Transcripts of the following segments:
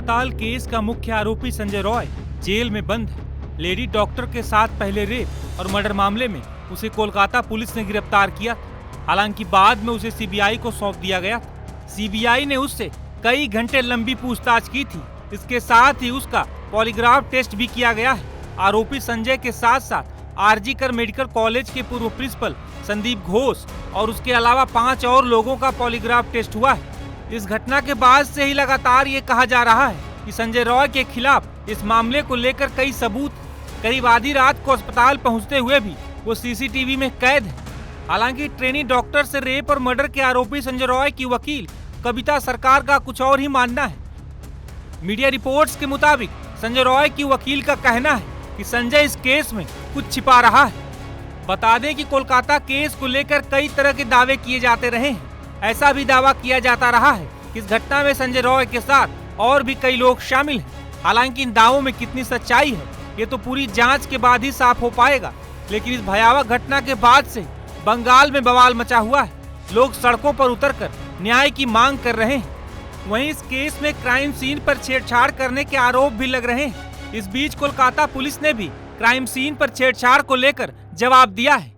अस्पताल केस का मुख्य आरोपी संजय रॉय जेल में बंद है। लेडी डॉक्टर के साथ पहले रेप और मर्डर मामले में उसे कोलकाता पुलिस ने गिरफ्तार किया था। हालांकि बाद में उसे सीबीआई को सौंप दिया गया था। सीबीआई ने उससे कई घंटे लंबी पूछताछ की थी। इसके साथ ही उसका पॉलीग्राफ टेस्ट भी किया गया है। आरोपी संजय के साथ साथ आरजी कर मेडिकल कॉलेज के पूर्व प्रिंसिपल संदीप घोष और उसके अलावा 5 और लोगों का पॉलीग्राफ टेस्ट हुआ है। इस घटना के बाद से ही लगातार ये कहा जा रहा है कि संजय रॉय के खिलाफ इस मामले को लेकर कई सबूत। करीब आधी रात को अस्पताल पहुंचते हुए भी वो सीसीटीवी में कैद है। हालांकि ट्रेनी डॉक्टर से रेप और मर्डर के आरोपी संजय रॉय की वकील कविता सरकार का कुछ और ही मानना है। मीडिया रिपोर्ट्स के मुताबिक संजय रॉय की वकील का कहना है कि संजय इस केस में कुछ छिपा रहा है। बता दें कि कोलकाता केस को लेकर कई तरह के दावे किए जाते रहे हैं। ऐसा भी दावा किया जाता रहा है कि इस घटना में संजय रॉय के साथ और भी कई लोग शामिल हैं। हालांकि इन दावों में कितनी सच्चाई है ये तो पूरी जांच के बाद ही साफ हो पाएगा। लेकिन इस भयावह घटना के बाद से बंगाल में बवाल मचा हुआ है। लोग सड़कों पर उतरकर न्याय की मांग कर रहे हैं। वहीं इस केस में क्राइम सीन पर छेड़छाड़ करने के आरोप भी लग रहे हैं। इस बीच कोलकाता पुलिस ने भी क्राइम सीन पर छेड़छाड़ को लेकर जवाब दिया है।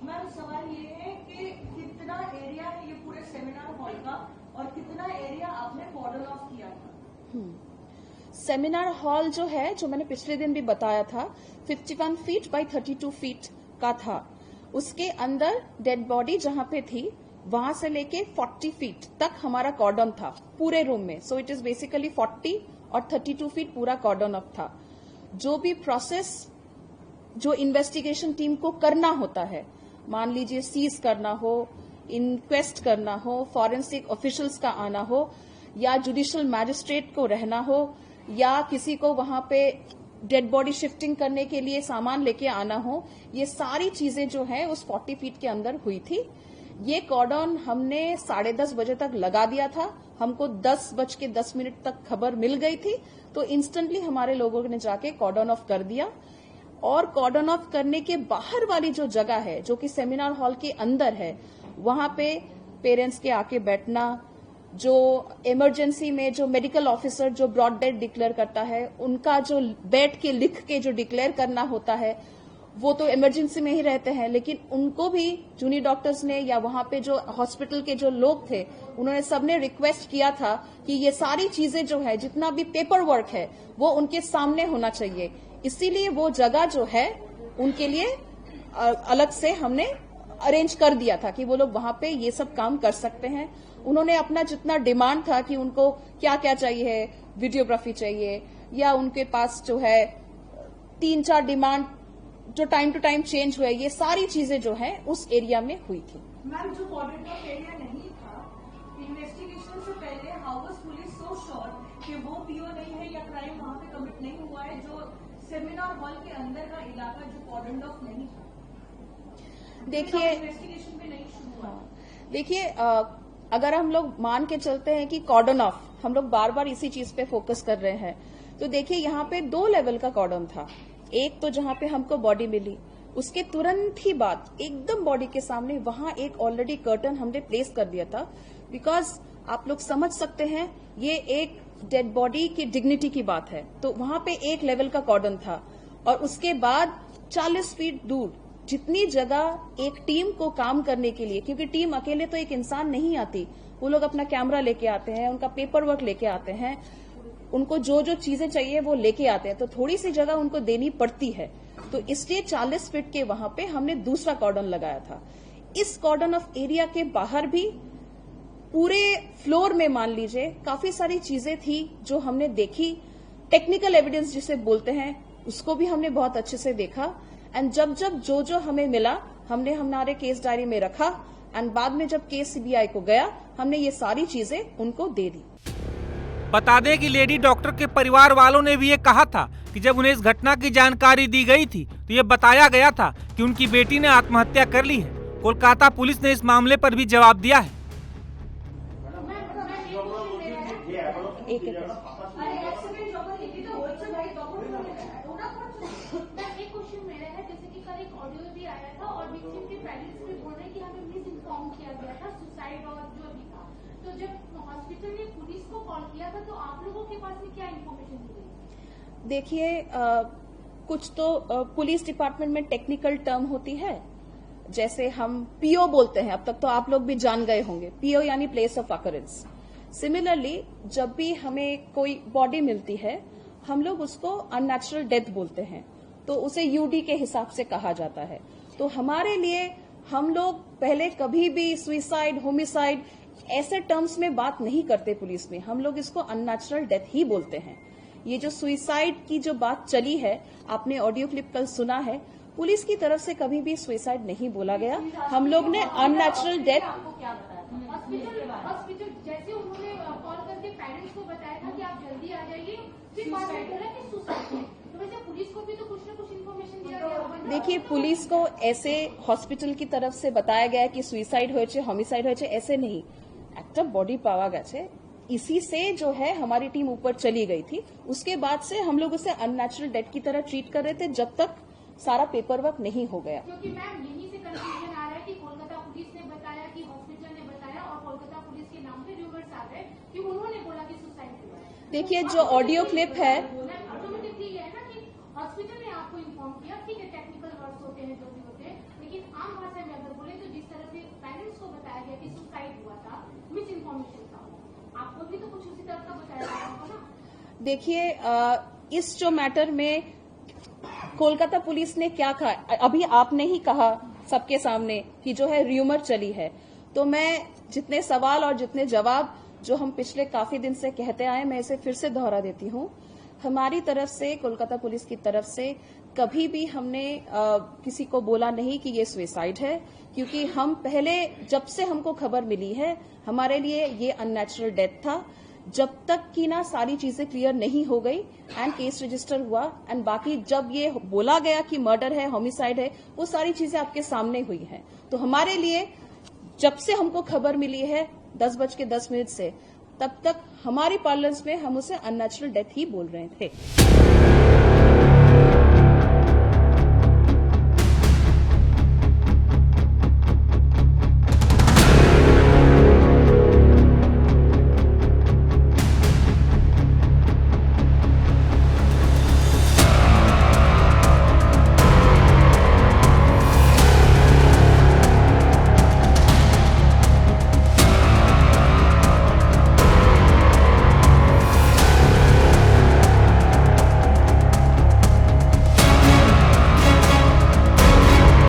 मैम, सवाल ये है कि कितना एरिया है ये पूरे सेमिनार हॉल का और कितना एरिया आपने कॉर्डन ऑफ किया था? सेमिनार हॉल जो है, जो मैंने पिछले दिन भी बताया था, 51 फीट बाय 32 फीट का था। उसके अंदर डेड बॉडी जहां पे थी वहां से लेके 40 फीट तक हमारा कॉर्डन था पूरे रूम में। सो इट इज बेसिकली 40 और 32 फीट पूरा कॉर्डन ऑफ था। जो भी प्रोसेस जो इन्वेस्टिगेशन टीम को करना होता है, मान लीजिए सीज करना हो, इंक्वेस्ट करना हो, फॉरेंसिक ऑफिशियल्स का आना हो, या जुडिशियल मैजिस्ट्रेट को रहना हो, या किसी को वहां पे डेड बॉडी शिफ्टिंग करने के लिए सामान लेके आना हो, ये सारी चीजें जो है उस 40 फीट के अंदर हुई थी। ये कॉर्डन हमने 10:30 बजे तक लगा दिया था। हमको 10:10 तक खबर मिल गई थी, तो इंस्टेंटली हमारे लोगों ने जाके कॉर्डन ऑफ कर दिया। और कॉर्डन ऑफ करने के बाहर वाली जो जगह है, जो कि सेमिनार हॉल के अंदर है, वहां पे पेरेंट्स के आके बैठना, जो इमरजेंसी में जो मेडिकल ऑफिसर जो ब्रॉड डेड डिक्लेयर करता है, उनका जो बैठ के लिख के जो डिक्लेयर करना होता है, वो तो इमरजेंसी में ही रहते हैं। लेकिन उनको भी जूनियर डॉक्टर्स ने या वहां पे जो हॉस्पिटल के जो लोग थे, उन्होंने सबने रिक्वेस्ट किया था कि ये सारी चीजें जो है, जितना भी पेपर वर्क है, वो उनके सामने होना चाहिए। इसीलिए वो जगह जो है उनके लिए अलग से हमने अरेंज कर दिया था कि वो लोग वहां पे ये सब काम कर सकते हैं। उन्होंने अपना जितना डिमांड था कि उनको क्या क्या चाहिए, वीडियोग्राफी चाहिए, या उनके पास जो है 3-4 डिमांड जो टाइम टू टाइम चेंज हुए, ये सारी चीजें जो है उस एरिया में हुई थी। मैम, जो कॉर्डन ऑफ एरिया नहीं था, इन्वेस्टिगेशन से पहले how was police so sure कि वो पीओ नहीं है या क्राइम वहां पे कमिट नहीं हुआ है, जो सेमिनार हॉल के अंदर का इलाका जो कॉर्डन ऑफ नहीं था? देखिए, इन्वेस्टिगेशन भी नहीं शुरू हुआ। देखिए, अगर हम लोग मान के चलते हैं कि कॉर्डन ऑफ, हम लोग बार बार इसी चीज पे फोकस कर रहे हैं, तो देखिए यहाँ पे 2 लेवल का कॉर्डन था। एक तो जहां पे हमको बॉडी मिली, उसके तुरंत ही बाद एकदम बॉडी के सामने वहां एक ऑलरेडी कर्टन हमने प्लेस कर दिया था। बिकॉज आप लोग समझ सकते हैं, ये एक डेड बॉडी की डिग्निटी की बात है, तो वहां पे एक लेवल का कॉर्डन था। और उसके बाद 40 फीट दूर जितनी जगह एक टीम को काम करने के लिए, क्योंकि टीम अकेले तो एक इंसान नहीं आती, वो लोग अपना कैमरा लेके आते हैं, उनका पेपर वर्क लेके आते हैं, उनको जो जो चीजें चाहिए वो लेके आते हैं, तो थोड़ी सी जगह उनको देनी पड़ती है। तो इसलिए 40 फीट के वहां पे हमने दूसरा कॉर्डन लगाया था। इस कॉर्डन ऑफ एरिया के बाहर भी पूरे फ्लोर में मान लीजिए काफी सारी चीजें थी जो हमने देखी। टेक्निकल एविडेंस जिसे बोलते हैं, उसको भी हमने बहुत अच्छे से देखा। एंड जब जब जो जो हमें मिला, हमने हमारे केस डायरी में रखा। एंड बाद में जब केस सीबीआई को गया, हमने ये सारी चीजें उनको दे दी। बता दें कि लेडी डॉक्टर के परिवार वालों ने भी ये कहा था कि जब उन्हें इस घटना की जानकारी दी गई थी तो ये बताया गया था कि उनकी बेटी ने आत्महत्या कर ली है। कोलकाता पुलिस ने इस मामले पर भी जवाब दिया है। किया गया था, सुसाइड और जो भी था। तो जब हॉस्पिटल ने पुलिस को कॉल किया था तो आप लोगों के पास में क्या इन्फॉर्मेशन मिली? देखिए, कुछ तो पुलिस डिपार्टमेंट में टेक्निकल टर्म होती है, जैसे हम पीओ बोलते हैं, अब तक तो आप लोग भी जान गए होंगे, पीओ यानी प्लेस ऑफ अकरेंस। सिमिलरली जब भी हमें कोई बॉडी मिलती है हम लोग उसको अननेचुरल डेथ बोलते हैं, तो उसे यूडी के हिसाब से कहा जाता है। तो हमारे लिए हम लोग पहले कभी भी सुइसाइड, होमिसाइड ऐसे टर्म्स में बात नहीं करते पुलिस में, हम लोग इसको अननेचुरल डेथ ही बोलते हैं। ये जो सुइसाइड की जो बात चली है, आपने ऑडियो क्लिप कल सुना है, पुलिस की तरफ से कभी भी सुइसाइड नहीं बोला गया, हम लोग ने अननेचुरल डेथ। आपको क्या बताया था? हॉस्पिटल जैसे उन्होंने कॉल करके पेरेंट्स को बताया था कि आप जल्दी आ जाइए, फिर बाद में बोला कि सुसाइड है, तो वैसे पुलिस को भी तो कुछ न कुछ इन्फॉर्मेशन दिया गया। देखिए, पुलिस को ऐसे हॉस्पिटल की तरफ से बताया गया कि सुइसाइड হয়েছে, होमिसाइड হয়েছে, ऐसे नहीं। एक्टिव बॉडी पावा गया, इसी से जो है हमारी टीम ऊपर चली गई थी। उसके बाद से हम लोग उसे अननेचुरल डेथ की तरह ट्रीट कर रहे थे जब तक सारा पेपर वर्क नहीं हो गया। क्योंकि मैम यहीं से कंफ्यूजन आ रहा है कि कोलकाता पुलिस ने बताया कि हॉस्पिटल ने बताया और कोलकाता पुलिस के नाम पे रूमर्स आ रहे हैं कि उन्होंने बोला कि सुसाइड हुआ है। देखिए, जो ऑडियो क्लिप है, ऑटोमेटिकली ये है ना कि हॉस्पिटल ने आपको इन्फॉर्म किया, ठीक है टेक्निकल वर्ड्स होते हैं जो भी होते हैं, लेकिन आम भाषा में अगर बोले तो जिस तरह से पेरेंट्स को बताया गया कि सुसाइड हुआ था, मिस इन्फॉर्मेशन था, आपको भी तो कुछ उसी तरह का बताया गया होगा ना। देखिए, इस जो मैटर में कोलकाता पुलिस ने क्या कहा, अभी आपने ही कहा सबके सामने कि जो है र्यूमर चली है, तो मैं जितने सवाल और जितने जवाब जो हम पिछले काफी दिन से कहते आए, मैं इसे फिर से दोहरा देती हूं। हमारी तरफ से, कोलकाता पुलिस की तरफ से कभी भी हमने किसी को बोला नहीं कि ये सुसाइड है, क्योंकि हम पहले, जब से हमको खबर मिली है, हमारे लिए ये अननेचुरल डेथ था। जब तक कि ना सारी चीजें क्लियर नहीं हो गई एंड केस रजिस्टर हुआ एंड बाकी जब ये बोला गया कि मर्डर है, होमिसाइड है, वो सारी चीजें आपके सामने हुई हैं। तो हमारे लिए जब से हमको खबर मिली है 10:10 से, तब तक हमारी पार्लेंस में हम उसे अननेचुरल डेथ ही बोल रहे थे।